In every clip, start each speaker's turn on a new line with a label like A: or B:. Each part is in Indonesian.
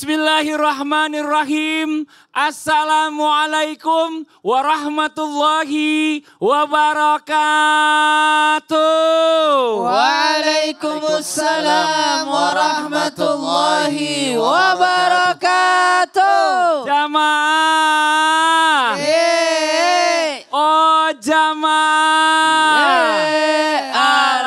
A: Bismillahirrahmanirrahim. Assalamualaikum warahmatullahi wabarakatuh.
B: Waalaikumsalam warahmatullahi wabarakatuh.
A: Jamaah. Oh jamaah.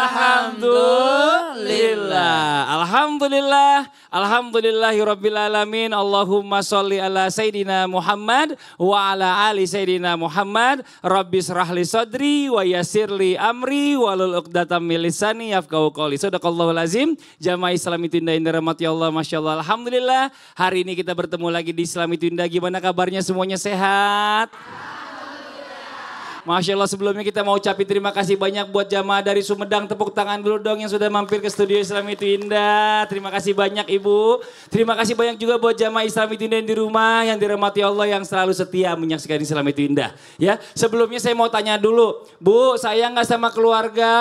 A: Alhamdulillah. Alhamdulillah. Alhamdulillahirabbil alamin. Allahumma sholli ala sayidina Muhammad wa ala ali sayidina Muhammad. Rabbis rahli sadri wa yassirli amri walul uqdatam min lisani yafqahu qouli. Shadaqallahul azim. Jamaah Islam itu indah rahmati Allah, masyaallah. Alhamdulillah. Hari ini kita bertemu lagi di Islam itu indah. Gimana kabarnya, semuanya sehat? Masya Allah, sebelumnya kita mau ucapin terima kasih banyak buat jamaah dari Sumedang. Tepuk tangan dulu dong yang sudah mampir ke studio Islam itu indah. Terima kasih banyak Ibu. Terima kasih banyak juga buat jamaah Islam itu indah yang di rumah, yang dirahmati Allah, yang selalu setia menyaksikan Islam itu indah. Ya, sebelumnya saya mau tanya dulu, Bu, sayang nggak sama keluarga?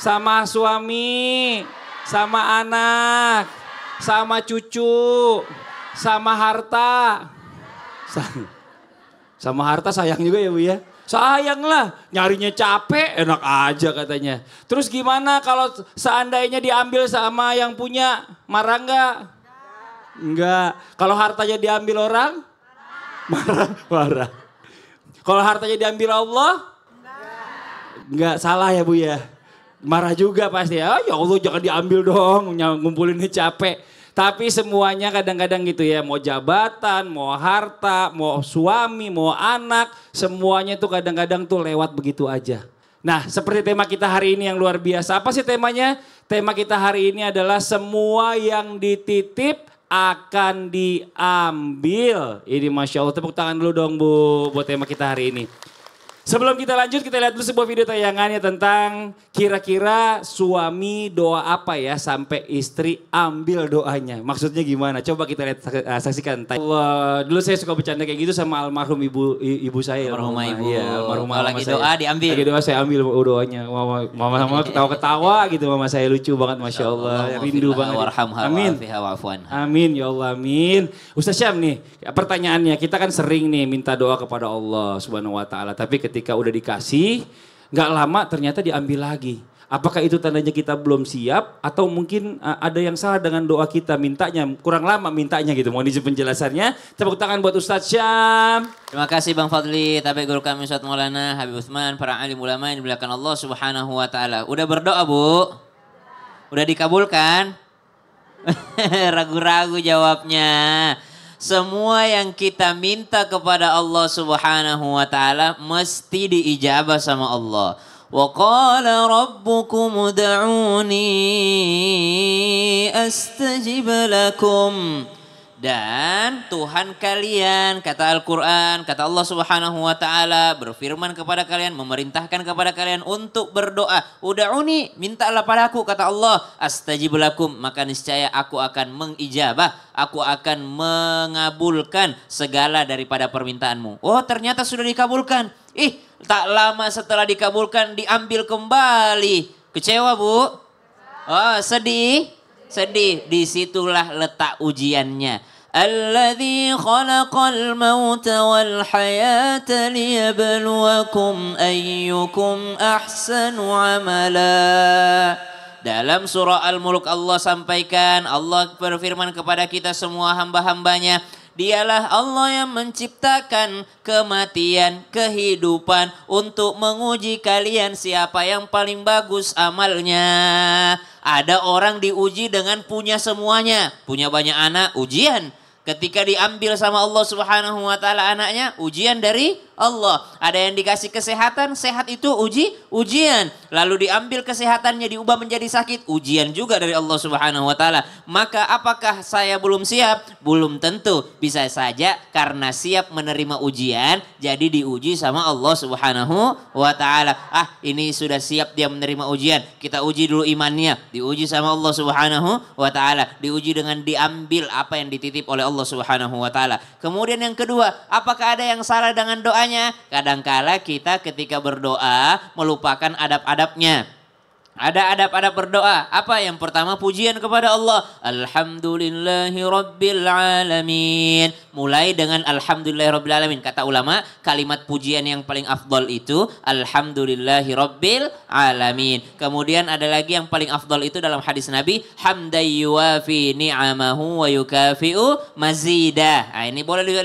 A: Sama suami, sama anak, sama cucu, sama harta. Sama harta sayang juga ya Bu ya? Sayang lah, nyarinya capek, enak aja katanya. Terus gimana kalau seandainya diambil sama yang punya, marah enggak? Enggak. Kalau hartanya diambil orang? Marah. Kalau hartanya diambil Allah? Enggak, salah ya Bu ya? Marah juga pasti ya. Ya Allah jangan diambil dong, ngumpulinnya capek. Tapi semuanya kadang-kadang gitu ya, mau jabatan, mau harta, mau suami, mau anak, semuanya tuh kadang-kadang tuh lewat begitu aja. Nah, seperti tema kita hari ini yang luar biasa. Apa sih temanya? Tema kita hari ini adalah semua yang dititip akan diambil. Ini Masya Allah, tepuk tangan dulu dong Bu buat tema kita hari ini. Sebelum kita lanjut, kita lihat dulu sebuah video tayangannya tentang kira-kira suami doa apa ya sampai istri ambil doanya. Maksudnya gimana? Coba kita lihat, saksikan. Dulu saya suka bercanda kayak gitu sama almarhum ibu saya.
B: Almarhumah ibu.
A: Iya, almarhumah
B: lagi
A: saya.
B: doa diambil.
A: Lagi doa saya ambil doanya. Mama ketawa-ketawa gitu, mama saya lucu banget, Masya Allah. Rindu banget. Amin. Amin ya Allah, amin. Ustaz Syam nih, pertanyaannya, kita kan sering nih minta doa kepada Allah Subhanahu wa taala, tapi ketika udah dikasih, nggak lama ternyata diambil lagi. Apakah itu tandanya kita belum siap atau mungkin ada yang salah dengan doa kita, mintanya kurang lama mintanya gitu. Mohon izin penjelasannya. Tepuk tangan buat Ustaz Syam.
B: Terima kasih Bang Fadli, tabi guru kami Ustaz Maulana Habib Utsman, para alim ulama yang dimuliakan Allah Subhanahu wa taala. Udah berdoa, Bu? Udah dikabulkan? Ragu-ragu jawabnya. Semua yang kita minta kepada Allah Subhanahu wa taala mesti diijabah sama Allah. Wa qala rabbukum ud'uni astajib lakum. Dan Tuhan kalian, kata Al-Quran, kata Allah Subhanahu wa taala berfirman kepada kalian, memerintahkan kepada kalian untuk berdoa. Ud'uni, mintalah padaku, kata Allah, astajib lakum, maka niscaya aku akan mengijabah, aku akan mengabulkan segala daripada permintaanmu. Oh, ternyata sudah dikabulkan. Tak lama setelah dikabulkan diambil kembali. Kecewa, Bu? Oh, sedih. Disitulah letak ujiannya. Alladzi khalaqal mauta wal hayata liyabluwakum ayyukum ahsanu amala. Dalam surah Al-Mulk Allah sampaikan, Allah berfirman kepada kita semua hamba-hambanya, Dialah Allah yang menciptakan kematian, kehidupan untuk menguji kalian siapa yang paling bagus amalnya. Ada orang diuji dengan punya semuanya, punya banyak anak, ujian. Ketika diambil sama Allah Subhanahu wa taala anaknya, ujian dari Allah. Ada yang dikasih kesehatan, sehat itu ujian. Lalu diambil kesehatannya diubah menjadi sakit, ujian juga dari Allah Subhanahu wa taala. Maka apakah saya belum siap? Belum tentu. Bisa saja karena siap menerima ujian, jadi diuji sama Allah Subhanahu wa taala. Ini sudah siap dia menerima ujian. Kita uji dulu imannya, diuji sama Allah Subhanahu wa taala. Diuji dengan diambil apa yang dititip oleh Allah Subhanahu wa taala. Kemudian yang kedua, apakah ada yang salah dengan doanya? Kadangkala kita ketika berdoa melupakan adab-adabnya. Ada adab-adab berdoa. Apa yang pertama? Pujian kepada Allah. Alhamdulillahi Rabbil Alamin. Mulai dengan Alhamdulillahi Rabbil Alamin. Kata ulama, kalimat pujian yang paling afdol itu Alhamdulillahi Rabbil Alamin. Kemudian ada lagi yang paling afdol itu dalam hadis Nabi. Hamdan yuwafi ni'amahu wa yukafi'u mazidah. Nah, ini boleh juga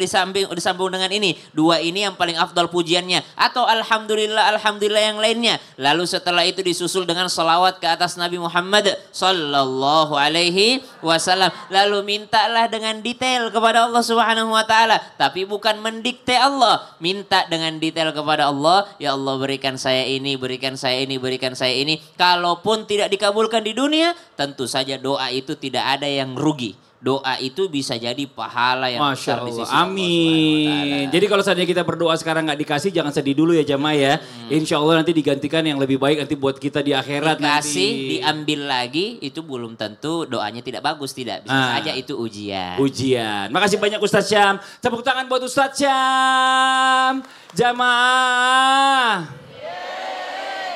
B: disambung dengan ini. Dua ini yang paling afdol pujiannya. Atau Alhamdulillah, Alhamdulillah yang lainnya. Lalu setelah itu disusul dengan salawat ke atas Nabi Muhammad sallallahu alaihi wasallam. Lalu mintalah dengan detail kepada Allah Subhanahu wa taala, tapi bukan mendikte Allah. Minta dengan detail kepada Allah, ya Allah berikan saya ini, berikan saya ini, berikan saya ini. Kalaupun tidak dikabulkan di dunia, tentu saja doa itu tidak ada yang rugi. Doa itu bisa jadi pahala yang besar di sisi Allah.
A: Amin. Jadi kalau saja kita berdoa sekarang nggak dikasih, jangan sedih dulu ya jamaah ya. Insya Allah nanti digantikan yang lebih baik nanti buat kita di akhirat.
B: Dikasih,
A: nanti.
B: diambil lagi, itu belum tentu doanya tidak bagus, tidak. Bisa saja itu ujian.
A: Ujian. Makasih banyak Ustadz Syam. Tepuk tangan buat Ustadz Syam. Jamaah.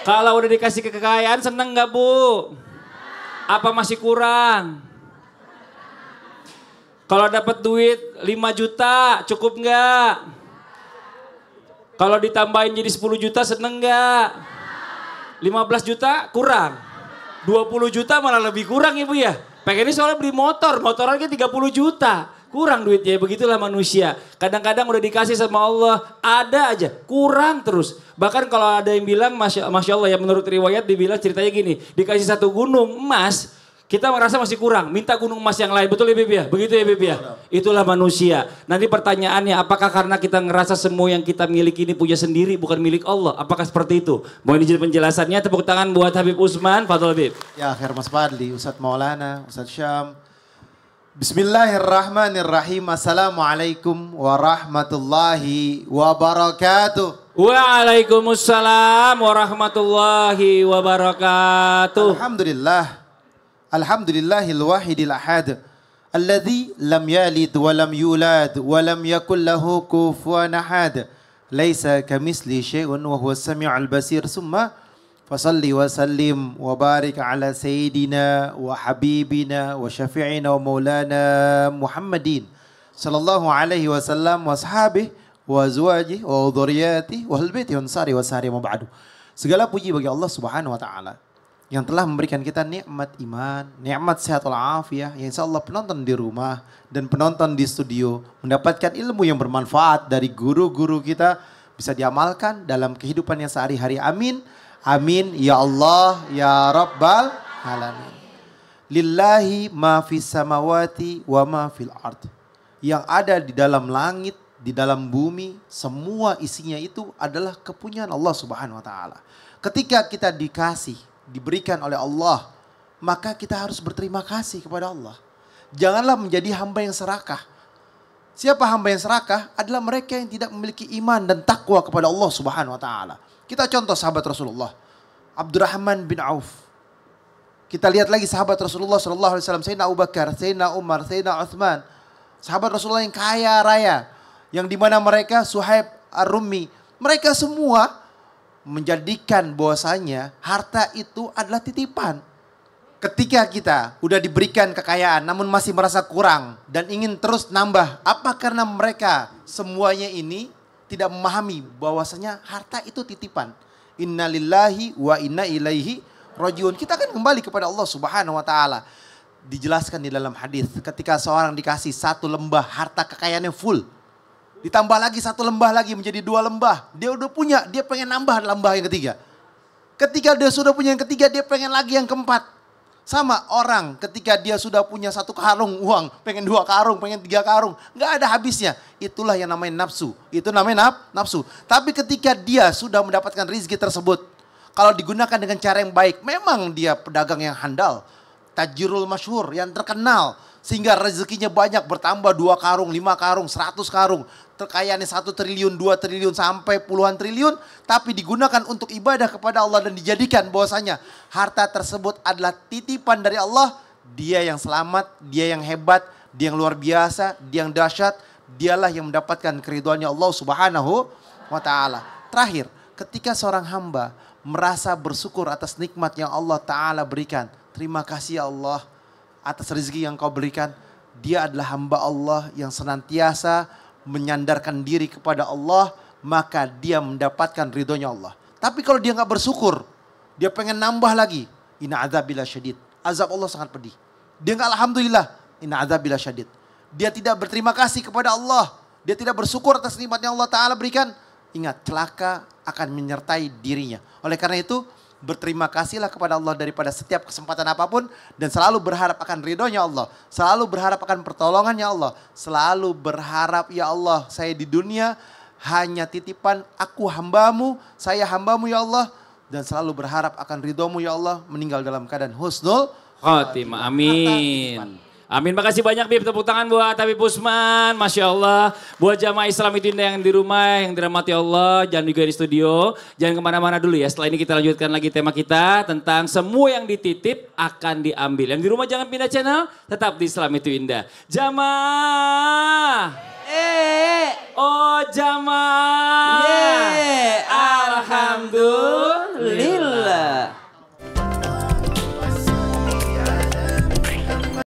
A: Kalau udah dikasih kekayaan seneng nggak Bu? Apa masih kurang? Kalau dapat duit 5 juta cukup nggak? Kalau ditambahin jadi 10 juta seneng nggak? 15 juta kurang? 20 juta malah lebih kurang Ibu ya? Pengennya soalnya beli motor, motoran kan 30 juta. Kurang duitnya, begitulah manusia. Kadang-kadang udah dikasih sama Allah, ada aja, kurang terus. Bahkan kalau ada yang bilang, Masya Allah ya menurut riwayat dibilang ceritanya gini, dikasih satu gunung emas, kita merasa masih kurang, minta gunung emas yang lain. Betul ya Bib ya? Begitu ya Bib ya? Itulah manusia. Nanti pertanyaannya, apakah karena kita ngerasa semua yang kita miliki ini punya sendiri, bukan milik Allah? Apakah seperti itu? Mohon izin penjelasannya, tepuk tangan buat Habib Usman. Fadhol Habib.
C: Ya, Khair Mas Fadli, Ustadz Maulana, Ustadz Syam. Bismillahirrahmanirrahim. Assalamualaikum warahmatullahi wabarakatuh.
A: Waalaikumsalam warahmatullahi wabarakatuh.
C: Alhamdulillah. Alhamdulillahil wahidil ahad. Alladhi lam yalid wa lam yulad wa lam yakul lahu kufuwan ahad. Laisa kamisli syai'un wa huwas sami'ul basir. Summa fasalli wa sallim wa barik ala sayyidina wa habibina wa syafi'ina wa maulana Muhammadin sallallahu alaihi wasallam wa sahabih wa azwajih wa dhurriyyatih wa ahlil wa ansari wa sahari wa ba'du. Segala puji bagi Allah Subhanahu wa taala yang telah memberikan kita nikmat iman, nikmat sehat walafiat, yang insyaallah penonton di rumah dan penonton di studio mendapatkan ilmu yang bermanfaat dari guru-guru kita bisa diamalkan dalam kehidupan yang sehari-hari. Amin. Amin ya Allah ya Rabbal Alamin. Lillahi ma fis samawati wa ma fil ard. Yang ada di dalam langit, di dalam bumi, semua isinya itu adalah kepunyaan Allah Subhanahu wa taala. Ketika kita diberikan oleh Allah, maka kita harus berterima kasih kepada Allah. Janganlah menjadi hamba yang serakah. Siapa hamba yang serakah? Adalah mereka yang tidak memiliki iman dan takwa kepada Allah Subhanahu wa taala. Kita contoh sahabat Rasulullah, Abdurrahman bin Auf. Kita lihat lagi sahabat Rasulullah sallallahu alaihi wasallam, Sayyidina Abu Bakar, Sayyidina Umar, Sayyidina Uthman. Sahabat Rasulullah yang kaya raya, yang dimana mereka Suhaib Ar-Rumi, mereka semua menjadikan bahwasanya harta itu adalah titipan. Ketika kita udah diberikan kekayaan namun masih merasa kurang dan ingin terus nambah, apa karena mereka semuanya ini tidak memahami bahwasanya harta itu titipan. Innalillahi wa inna ilaihi rajiun. Kita akan kembali kepada Allah Subhanahu wa taala. Dijelaskan di dalam hadis, ketika seorang dikasih 1 lembah harta kekayaannya full, ditambah lagi 1 lembah lagi menjadi 2 lembah. Dia udah punya, dia pengen nambah lembah yang ketiga. Ketika dia sudah punya yang ketiga, dia pengen lagi yang keempat. Sama orang ketika dia sudah punya 1 karung uang, pengen 2 karung, pengen 3 karung. Nggak ada habisnya. Itulah yang namanya nafsu. Itu namanya nafsu. Tapi ketika dia sudah mendapatkan rezeki tersebut, kalau digunakan dengan cara yang baik, memang dia pedagang yang handal. Tajirul masyhur, yang terkenal. Sehingga rezekinya banyak, bertambah 2 karung, 5 karung, 100 karung. Kekayaannya 1 triliun, 2 triliun, sampai puluhan triliun. Tapi digunakan untuk ibadah kepada Allah dan dijadikan bahwasanya harta tersebut adalah titipan dari Allah. Dia yang selamat, dia yang hebat, dia yang luar biasa, dia yang dahsyat. Dialah yang mendapatkan keriduannya Allah Subhanahu wa taala. Terakhir, ketika seorang hamba merasa bersyukur atas nikmat yang Allah Ta'ala berikan. Terima kasih ya Allah atas rezeki yang kau berikan. Dia adalah hamba Allah yang senantiasa menyandarkan diri kepada Allah. Maka dia mendapatkan ridhonya Allah. Tapi kalau dia gak bersyukur, dia pengen nambah lagi. Inna adzabillah syadid. Azab Allah sangat pedih. Dia gak alhamdulillah. Inna adzabillah syadid. Dia tidak berterima kasih kepada Allah. Dia tidak bersyukur atas nikmat yang Allah Ta'ala berikan. Ingat, celaka akan menyertai dirinya. Oleh karena itu, berterima kasihlah kepada Allah daripada setiap kesempatan apapun. Dan selalu berharap akan ridhonya Allah. Selalu berharap akan pertolongannya Allah. Selalu berharap, ya Allah, saya di dunia hanya titipan, aku hambamu, saya hambamu ya Allah. Dan selalu berharap akan ridhomu ya Allah. Meninggal dalam keadaan husnul
A: khotimah. Amin. Amin. Makasih banyak Bib. Tepuk tangan buat Habib Usman. Masya Allah. Buat jamaah Islam itu indah yang di rumah, yang dirahmati Allah. Jangan juga di studio. Jangan kemana-mana dulu ya. Setelah ini kita lanjutkan lagi tema kita tentang semua yang dititip akan diambil. Yang di rumah jangan pindah channel. Tetap di Islam itu indah. Jamaah. Oh jamaah.
B: Alhamdulillah.